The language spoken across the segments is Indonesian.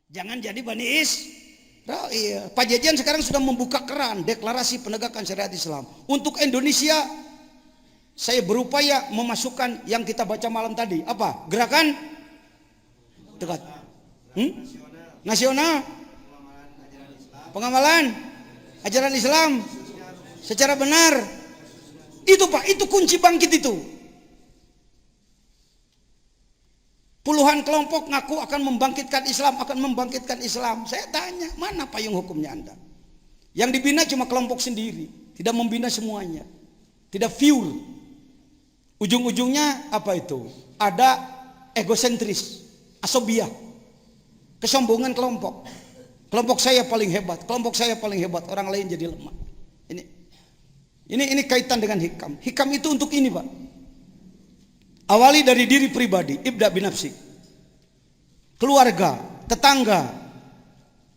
Jangan jadi Bani Israil. Pak Jajan sekarang sudah membuka keran deklarasi penegakan syariat Islam. Untuk Indonesia, saya berupaya memasukkan yang kita baca malam tadi. Apa? Gerakan dekat. Nasional. Pengamalan ajaran Islam secara benar. Itu Pak, itu kunci bangkit itu. Puluhan kelompok ngaku akan membangkitkan Islam, akan membangkitkan Islam. Saya tanya, mana payung hukumnya Anda? Yang dibina cuma kelompok sendiri, tidak membina semuanya. Tidak pure. Ujung-ujungnya apa itu? Ada egosentris, asobia, kesombongan kelompok. Kelompok saya paling hebat, kelompok saya paling hebat, orang lain jadi lemah. Ini kaitan dengan hikam. Hikam itu untuk ini, Pak. Awali dari diri pribadi, ibda binafsi. Keluarga, tetangga.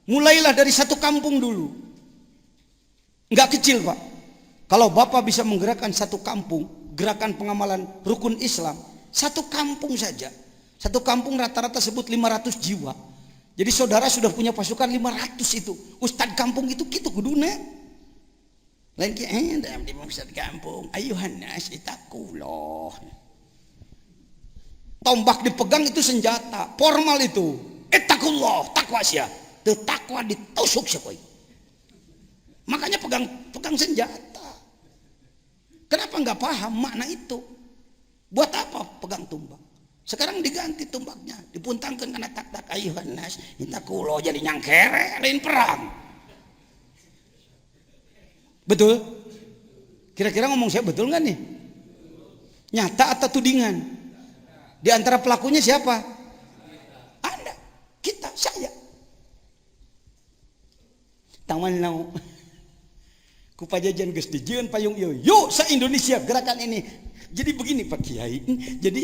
Mulailah dari satu kampung dulu. Enggak kecil, Pak. Kalau Bapak bisa menggerakkan satu kampung, gerakan pengamalan rukun Islam, satu kampung saja. Satu kampung rata-rata sebut 500 jiwa. Jadi saudara sudah punya pasukan 500 itu. Ustadz kampung itu gitu kuduna. Lain dalam di ustadz kampung, ayuhan nas itakullah. Tombak dipegang itu senjata, formal itu. Ittaqullah, takwa sia. Teu takwa ditusuk sepoi. Makanya pegang senjata. Kenapa enggak paham makna itu? Buat apa pegang tombak? Sekarang diganti tombaknya, dipuntangkan karena tak ayuhan nas ittaqullah, jadi nyangkere lain perang. Betul? Kira-kira ngomong saya betul enggak nih? Nyata atau tudingan? Di antara pelakunya siapa? Anda, kita, saya. Taman nau. Ku pajajan geus dijieun payung ieu. Yuk se-Indonesia gerakan ini. Jadi begini Pak Kiai. Jadi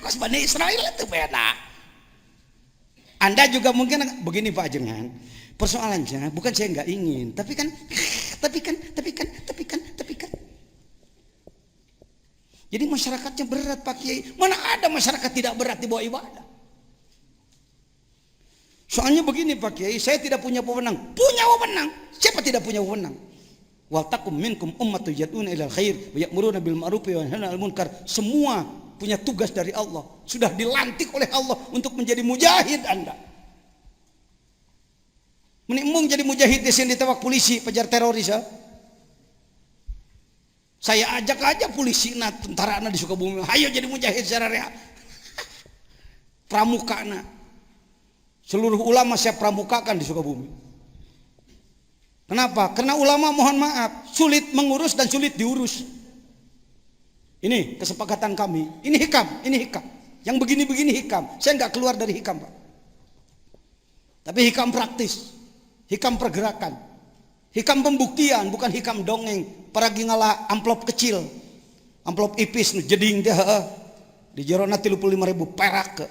kos Bani Israil itu beda. Anda juga mungkin begini Pak Jengan. Persoalannya bukan saya nggak ingin, tapi kan. Jadi masyarakatnya berat Pak Kiai. Mana ada masyarakat tidak berat di bawah ibadah? Soalnya begini Pak Kiai, saya tidak punya wewenang. Punya wewenang. Siapa tidak punya wewenang? Wal takum minkum ummatun yad'una ilal khair wa ya'muruna bil ma'ruf wa yanhauna 'anil munkar. Semua punya tugas dari Allah. Sudah dilantik oleh Allah untuk menjadi mujahid Anda. Menimung jadi mujahid di sini ditewak polisi, pejar teroris ya. Saya ajak aja polisi tentara di Sukabumi, ayo jadi mujahid secara real. Pramuka seluruh ulama saya pramukakan di Sukabumi. Kenapa? Karena ulama mohon maaf sulit mengurus dan sulit diurus. Ini kesepakatan kami. Ini hikam. Yang begini-begini hikam. Saya nggak keluar dari hikam Pak. Tapi hikam praktis, hikam pergerakan, hikam pembuktian, bukan hikam dongeng. Paragi ngalah amplop kecil, amplop ipis jeding teh di jerona 35.000 perak ke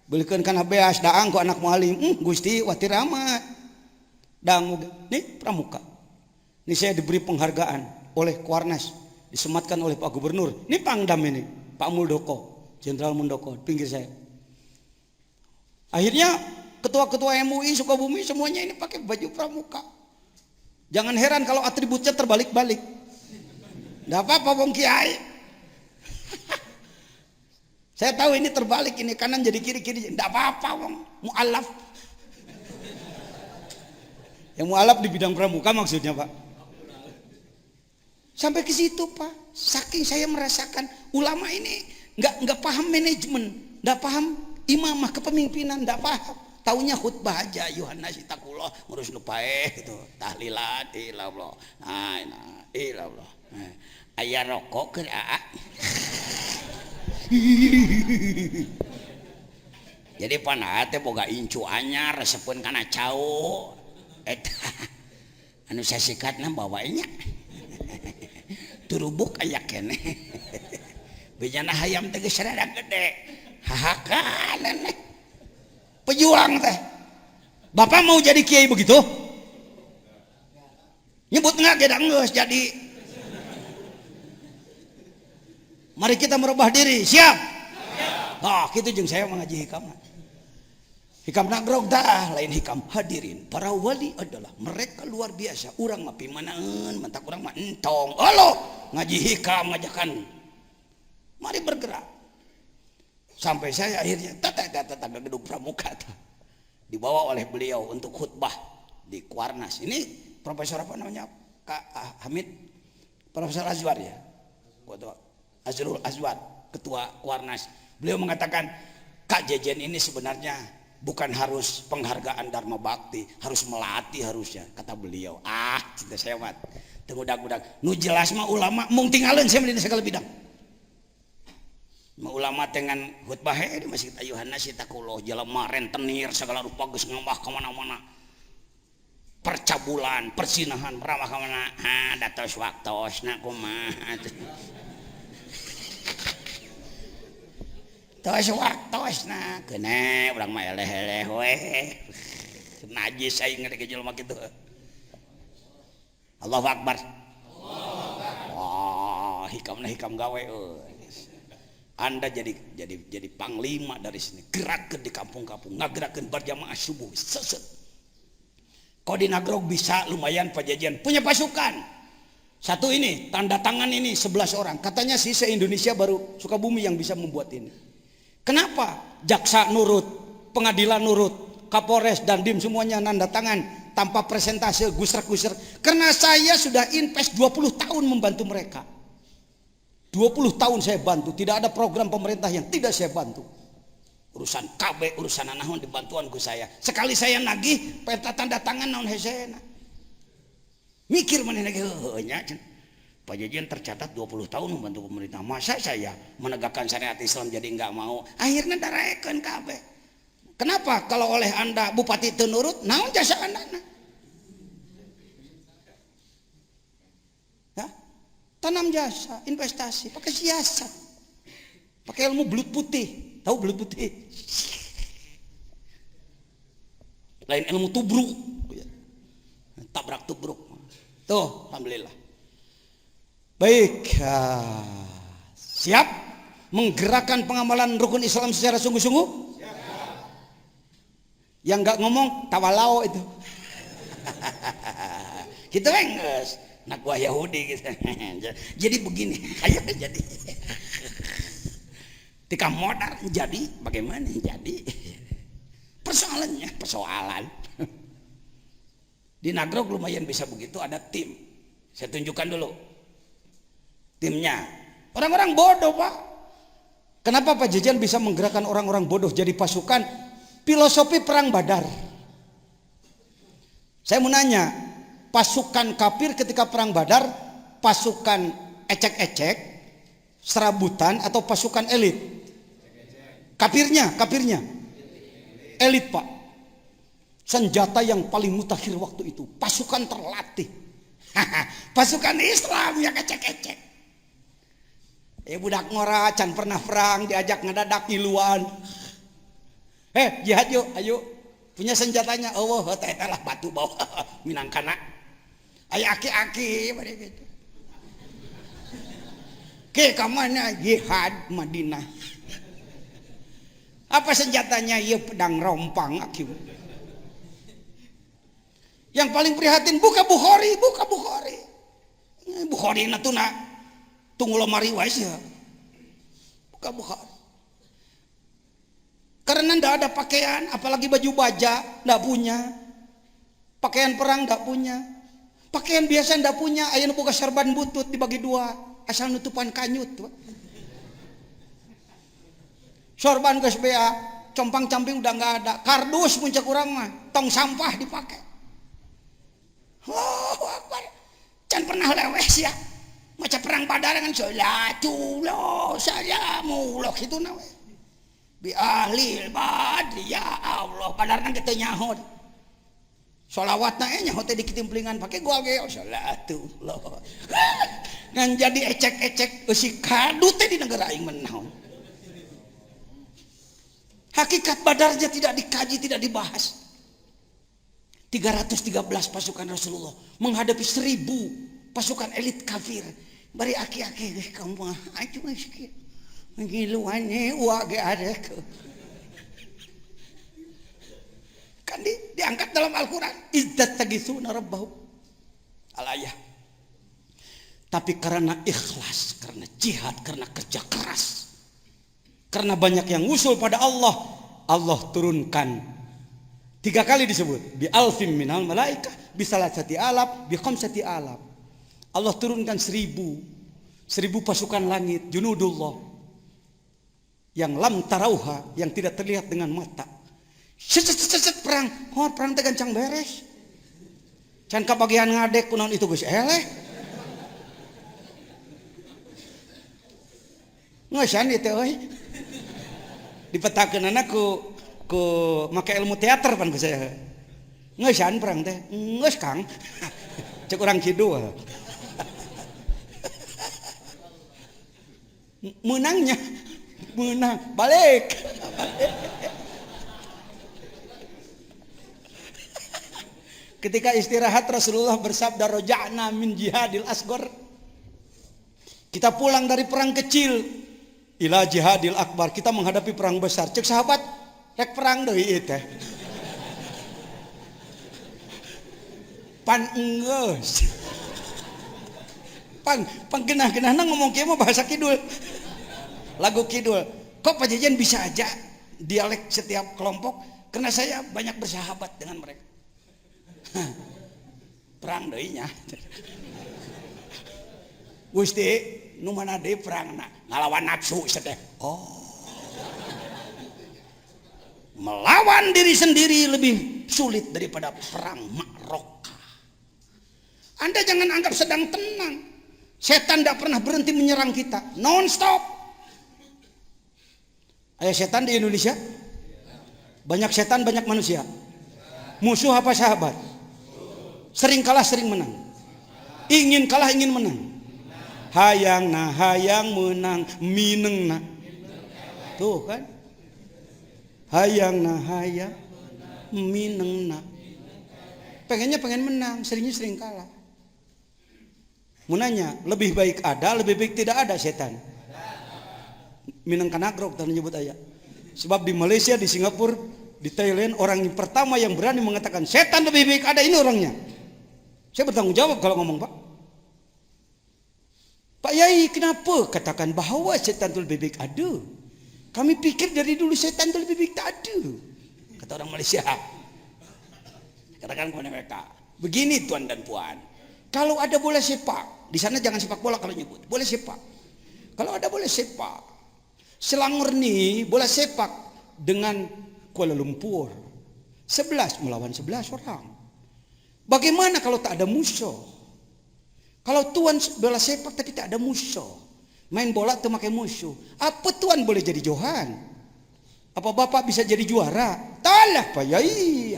belikan kana beas daang ku anak mualim. Gusti watir amat daang nih pramuka. Ini saya diberi penghargaan oleh Kuarnas, disematkan oleh Pak Gubernur. Ini Pangdam ini, Pak Muldoko, Jenderal Muldoko pinggir saya. Akhirnya ketua-ketua MUI Sukabumi semuanya ini pakai baju pramuka. Jangan heran kalau atributnya terbalik-balik. Nggak apa-apa Bung Kiai. Saya tahu ini terbalik, ini kanan jadi kiri-kiri. Nggak apa-apa Bung. Mu'alaf. Yang mu'alaf di bidang pramuka maksudnya Pak. Sampai ke situ Pak. Saking saya merasakan ulama ini nggak paham manajemen, nggak paham imamah kepemimpinan, nggak paham. Taunya khutbah aja, Yohanes itakullah ngurus lupae itu tahlilat ilallah. Nah, ilallah. Aya rokok keur aa. Jadi panah teh boga incu anyar resepkeun kana cau. Eta anu sasikatna bawanya. Turubuk aya keneh. Bejana hayam teh geus rada gede. Hahakan pejuang teh. Bapak mau jadi kiai begitu? Nyebut nggak gedang geus jadi. Mari kita merubah diri, siap? Oh, gitu jeung saya mengaji hikam. Hikam nagrog dah lain hikam hadirin. Para wali adalah mereka luar biasa. Urang mah pimanaan, mentak urang mah entong. Alo, ngaji hikam ngajakan. Mari bergerak. Sampai saya akhirnya tata gedung pramuka dibawa oleh beliau untuk khutbah di Kuarnas. Ini profesor apa namanya? Kak Hamid, Profesor Azwar ya. Azrul Azwar, ketua Kuarnas. Beliau mengatakan, Kak Jejen ini sebenarnya bukan harus penghargaan Dharma Bakti, harus melatih harusnya, kata beliau. Cinta saya mat. Tenggudak-gudak. Nu jelas mah ulama mung tinggalin saya di segala bidang. Ulama dengan khutbah di Masjid Ayuhana Sitakuloh jelema rentenir segala rupa geus ngambah ka mana-mana. Percabulan, persinahan, ramah ka mana? Datos waktosna kumaha. Tos waktosna kene urang mah eleh-eleh we. Najis aing ngeuke jelema kitu. Allahu Akbar. Allahu Akbar. Wah, hikam gawe euy. Anda jadi panglima dari sini, gerakkan di kampung-kampung, ngagerakkan berjamaah subuh, seset. Kau di Nagrog bisa lumayan pajajian, punya pasukan. Satu ini, tanda tangan ini 11 orang. Katanya sih se-Indonesia baru Sukabumi yang bisa membuat ini. Kenapa? Jaksa nurut, pengadilan nurut, Kapolres dan Dim semuanya nanda tangan tanpa presentase gusrak-gusrak. Karena saya sudah invest 20 tahun membantu mereka. 20 tahun saya bantu, tidak ada program pemerintah yang tidak saya bantu. Urusan KB, urusan naon dibantuan ku saya. Sekali saya nagih, peta tanda tangan naon hesena. Mikir mana lagi nya. Pak Jajan tercatat 20 tahun membantu pemerintah. Masa saya menegakkan syariat Islam jadi enggak mau? Akhirnya daraekeun KB. Kenapa kalau oleh Anda bupati teu nurut, naon jasa Anda? Tanam jasa, investasi, pakai siasat, pakai ilmu belut putih, tahu belut putih? Lain ilmu tubruk, tabrak tubruk. Tuh, alhamdulillah. Baik, siap menggerakkan pengamalan rukun Islam secara sungguh-sungguh? Yang nggak ngomong tawalao itu. Kita enggak. Nak gua Yahudi gitu. Jadi begini, ayo jadi. Tika modal jadi bagaimana jadi? Persoalan. Di Nagrog lumayan bisa begitu, ada tim. Saya tunjukkan dulu. Timnya. Orang-orang bodoh, Pak. Kenapa Pak Jajan bisa menggerakkan orang-orang bodoh jadi pasukan? Filosofi perang Badar. Saya mau nanya, pasukan kafir ketika perang Badar, pasukan ecek-ecek, serabutan atau pasukan elit? Kafirnya, elit Pak. Senjata yang paling mutakhir waktu itu, pasukan terlatih. Pasukan Islam yang ecek-ecek. Budak ngora can pernah perang diajak ngadadak ngiluan. Jihad yuk, ayo. Punya senjatanya, lah batu bawa minangkana. Ayah aki-aki pada gitu. Ke kamana jihad Madinah. Apa senjatanya? Ya pedang rompang aki. Yang paling prihatin buka Bukhari. Bukhari natuna tunggu lemari wais ya. Buka Bukhari. Karena ndak ada pakaian, apalagi baju baja, ndak punya. Pakaian perang ndak punya. Pakaian biasa ndak punya, aya nu boga serban butut dibagi dua, asal nutupan kanyut. Sorban geus bea, compang-camping udah nggak ada. Kardus muncak urang mah, tong sampah dipakai. Allahu Akbar. Can pernah lewes ya. Maca perang Badar kan salatullah salamullah kitu na we. Bi ahlil badri ya Allah Badar kan kitu nyaho. Sholawatna nyaho teh dikitimplingan pake gua ge salatullah. Ngan jadi ecek-ecek eusi kadu teh di negara aing menaon. Hakikat Badarnya tidak dikaji, tidak dibahas. 313 pasukan Rasulullah menghadapi 1000 pasukan elit kafir. Bari aki-aki kamu aja masih ngiluannya uang ada ke. Kan diangkat dalam Al-Quran. Izzat tagisuna rabbahu. Al-ayah. Tapi karena ikhlas, karena jihad, karena kerja keras, karena banyak yang usul pada Allah, Allah turunkan 3 kali disebut. Bi alfim minal malaikah, bi salasati alaf, bi khamsati alaf. Allah turunkan 1000 pasukan langit, junudullah, yang lam tarauha, yang tidak terlihat dengan mata. Set perang, perang teh gancang beres. Can kabagian ngadek kunaon itu geus eleh. Ngeusan ieu teh euy. Dipetakeunana ku make ilmu teater pan ku saya. Ngeusan perang teh. Geus Kang. Cek urang kidul. Menangnya menang balik. Ketika istirahat Rasulullah bersabda roja'na min jihadil asgor. Kita pulang dari perang kecil ila jihadil akbar, kita menghadapi perang besar. Cek sahabat, rek perang deui ieu teh. Pan enggeus. Pan genah-genahna ngomong kieu mah bahasa kidul. Lagu kidul. Kok Pajajan bisa aja dialek setiap kelompok? Karena saya banyak bersahabat dengan mereka. Perang deui nya. Gusti, nu mana deui perangna? Ngalawan nafsu teh. Oh. Melawan diri sendiri lebih sulit daripada perang ma'rakah. Anda jangan anggap sedang tenang. Setan tidak pernah berhenti menyerang kita, non stop. Ayo setan di Indonesia? Banyak setan, banyak manusia. Musuh apa sahabat? Sering kalah, sering menang. Ingin kalah, ingin menang. Hayang menang, mineng na. Tuh kan? Hayang mineng na. Pengennya pengen menang, seringnya sering kalah. Munanya, lebih baik ada, lebih baik tidak ada setan. Mineng kanagrok tadi nyebut ayat. Sebab di Malaysia, di Singapura, di Thailand, orang yang pertama yang berani mengatakan setan lebih baik ada, ini orangnya. Saya bertanggung jawab kalau ngomong, Pak. Pak Yai, kenapa katakan bahwa setan itu lebih baik ada? Kami pikir dari dulu setan itu lebih baik tak ada. Kata orang Malaysia. Katakan kepada mereka, begini tuan dan puan. Kalau ada bola sepak, di sana jangan sepak bola kalau nyebut, bola sepak. Kalau ada bola sepak, Selangor nih bola sepak dengan Kuala Lumpur, 11 melawan 11 orang. Bagaimana kalau tak ada musuh? Kalau tuan bola sepak tapi tak ada musuh, main bola tuh pakai musuh, apa tuan boleh jadi johan? Apa bapak bisa jadi juara? Talah Pak Yai.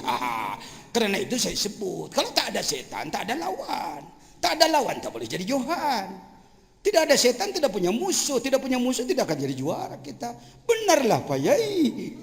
Karena itu saya sebut, kalau tak ada setan, tak ada lawan. Tak ada lawan, tak boleh jadi johan. Tidak ada setan, tidak punya musuh. Tidak punya musuh, tidak akan jadi juara kita. Benarlah Pak Yai.